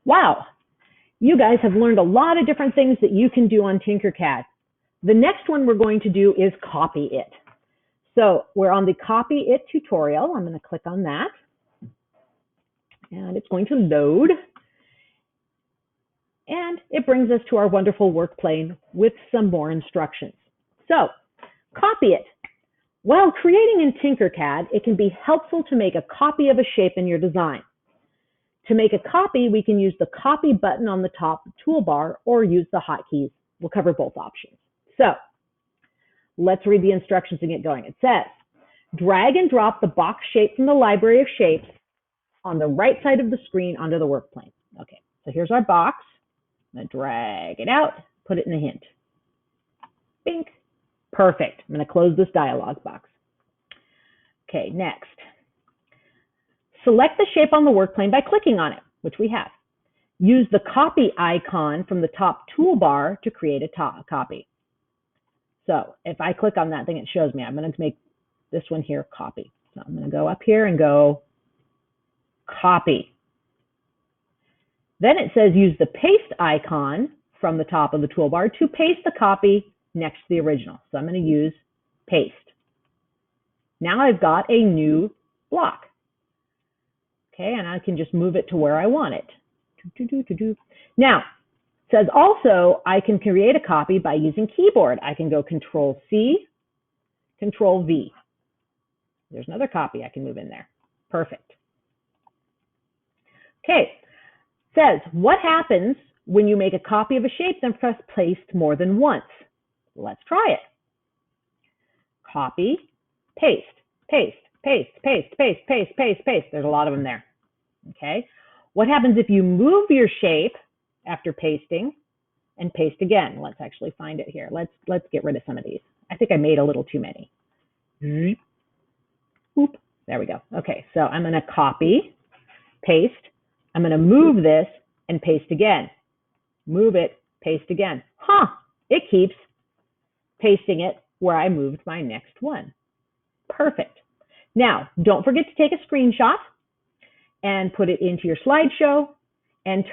Wow, you guys have learned a lot of different things that you can do on Tinkercad. The next one we're going to do is copy it. So we're on the copy it tutorial. I'm going to click on that. And it's going to load. And it brings us to our wonderful work plane with some more instructions. So copy it. While creating in Tinkercad, it can be helpful to make a copy of a shape in your design. To make a copy, we can use the copy button on the top toolbar or use the hotkeys. We'll cover both options. So let's read the instructions and get going. It says, drag and drop the box shape from the library of shapes on the right side of the screen onto the work plane. Okay, so here's our box. I'm going to drag it out, put it in a hint. Bink. Perfect. I'm going to close this dialog box. Okay, next. Select the shape on the work plane by clicking on it, which we have. Use the copy icon from the top toolbar to create a copy. So if I click on that thing, it shows me. I'm going to make this one here copy. So I'm going to go up here and go copy. Then it says use the paste icon from the top of the toolbar to paste the copy next to the original. So I'm going to use paste. Now I've got a new block. Okay, and I can just move it to where I want it. Now, it says also I can create a copy by using keyboard. I can go Control C, Control V. There's another copy I can move in there. Perfect. Okay, it says what happens when you make a copy of a shape and press paste more than once? Let's try it. Copy, paste, paste, paste, paste, paste, paste, paste, paste. There's a lot of them there. Okay. What happens if you move your shape after pasting and paste again? Let's actually find it here. Let's get rid of some of these. I think I made a little too many. Oop. There we go. Okay. So I'm going to copy, paste. I'm going to move this and paste again. Move it, paste again. It keeps pasting it where I moved my next one. Perfect. Now, don't forget to take a screenshot and put it into your slideshow and